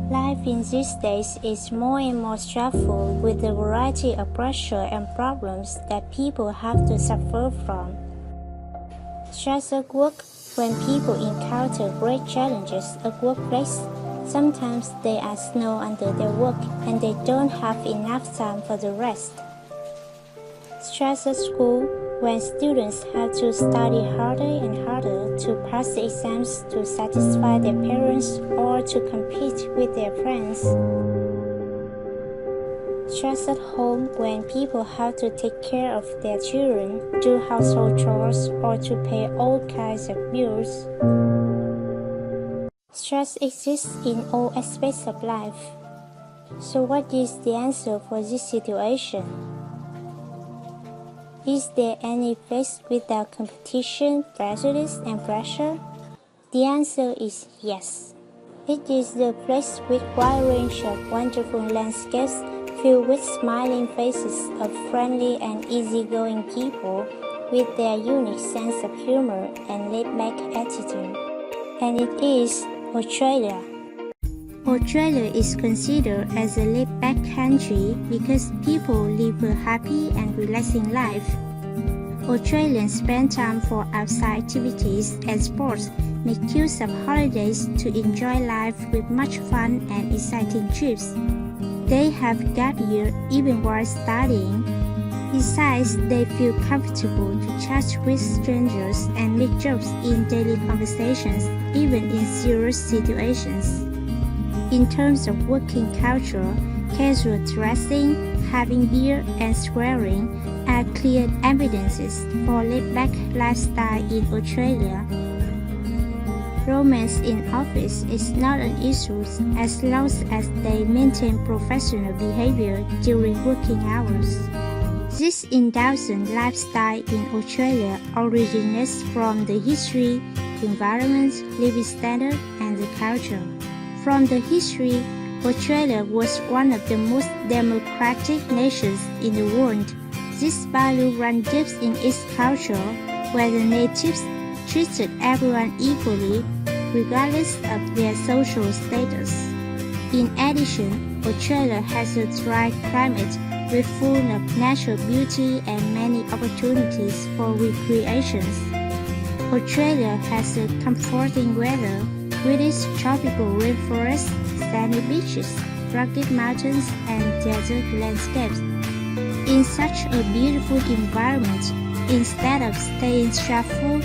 Life in these days is more and more stressful with the variety of pressure and problems that people have to suffer from. Stress at work. When people encounter great challenges at workplace, sometimes they are snowed under their work and they don't have enough time for the rest. Stress at school. When students have to study harder and harder to pass the exams to satisfy their parents or to compete with their friends. Stress at home. When people have to take care of their children, do household chores, or to pay all kinds of bills. Stress exists in all aspects of life. So what is the answer for this situation? Is there any place without competition, prejudice, and pressure? The answer is yes. It is the place with wide range of wonderful landscapes filled with smiling faces of friendly and easygoing people with their unique sense of humor and laid-back attitude. And it is Australia. Australia is considered as a laid-back country because people live a happy and relaxing life. Australians spend time for outside activities and sports, make use of holidays to enjoy life with much fun and exciting trips. They have gap year even while studying. Besides, they feel comfortable to chat with strangers and make jokes in daily conversations, even in serious situations. In terms of working culture, casual dressing, having beer, and swearing are clear evidences for laid-back lifestyle in Australia. Romance in office is not an issue as long as they maintain professional behavior during working hours. This indulgent lifestyle in Australia originates from the history, environment, living standard, and the culture. From the history, Australia was one of the most democratic nations in the world. This value runs deep in its culture, where the natives treated everyone equally, regardless of their social status. In addition, Australia has a dry climate with full of natural beauty and many opportunities for recreation. Australia has a comforting weather with its tropical rainforests, sandy beaches, rugged mountains, and desert landscapes. In such a beautiful environment, instead of staying stressful,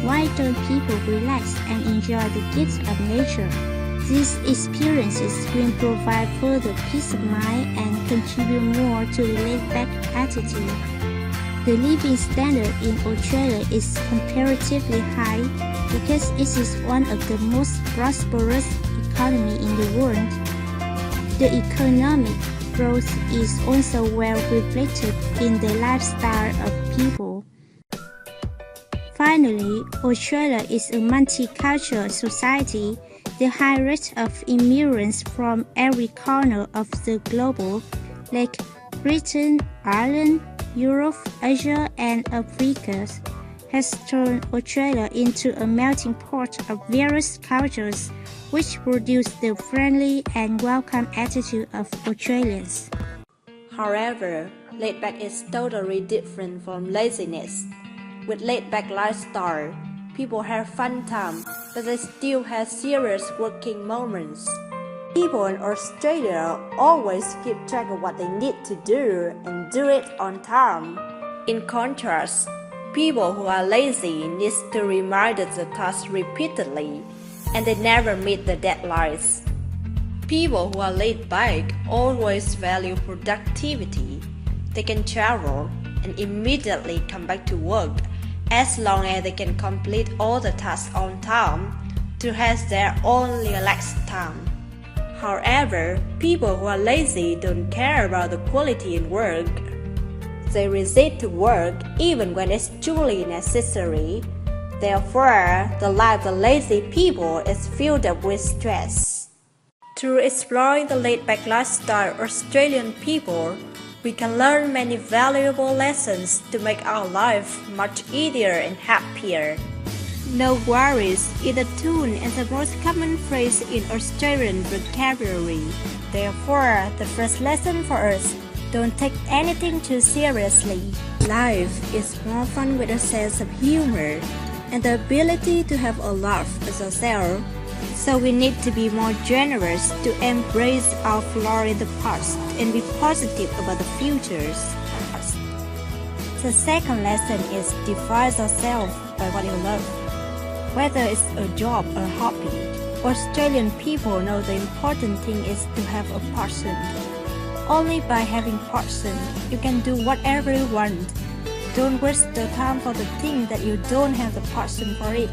why don't people relax and enjoy the gifts of nature? These experiences will provide further peace of mind and contribute more to the laid-back attitude. The living standard in Australia is comparatively high because it is one of the most prosperous economies in the world. The economic growth is also well reflected in the lifestyle of people. Finally, Australia is a multicultural society. The high rate of immigrants from every corner of the globe, like Britain, Ireland, Europe, Asia, and Africa, has turned Australia into a melting pot of various cultures, which produce the friendly and welcome attitude of Australians. However, laid-back is totally different from laziness. With laid-back lifestyle, people have fun time, but they still have serious working moments. People in Australia always keep track of what they need to do and do it on time. In contrast, people who are lazy need to remind the task repeatedly, and they never meet the deadlines. People who are laid back always value productivity. They can travel and immediately come back to work as long as they can complete all the tasks on time to have their own relaxed time. However, people who are lazy don't care about the quality in work. They resist to work even when it's truly necessary. Therefore, the life of lazy people is filled up with stress. Through exploring the laid-back lifestyle of Australian people, we can learn many valuable lessons to make our life much easier and happier. No worries is the tune and the most common phrase in Australian vocabulary. Therefore, the first lesson for us, don't take anything too seriously. Life is more fun with a sense of humor and the ability to have a laugh as ourselves. So we need to be more generous to embrace our flaws in the past and be positive about the futures. The second lesson is define yourself by what you love. Whether it's a job or hobby, Australian people know the important thing is to have a passion. Only by having passion, you can do whatever you want. Don't waste the time for the thing that you don't have the passion for it.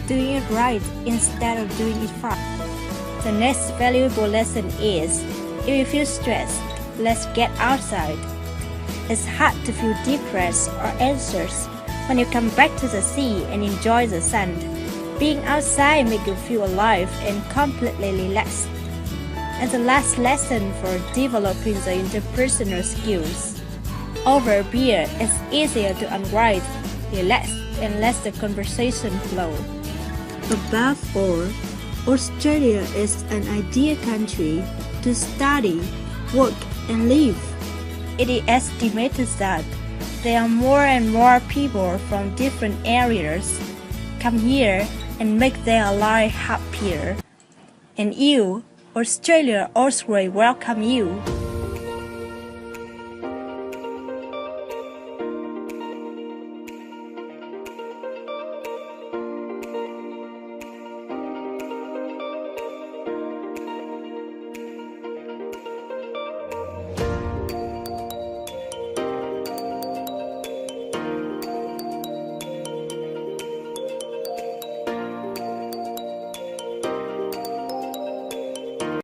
Doing it right instead of doing it fast. The next valuable lesson is, if you feel stressed, let's get outside. It's hard to feel depressed or anxious when you come back to the sea and enjoy the sun. Being outside makes you feel alive and completely relaxed. And the last lesson for developing the interpersonal skills. Over a beer, it's easier to unwind, relax, and let the conversation flow. Above all, Australia is an ideal country to study, work, and live. It is estimated that there are more and more people from different areas come here and make their life happier. And you, Australia, also welcome you.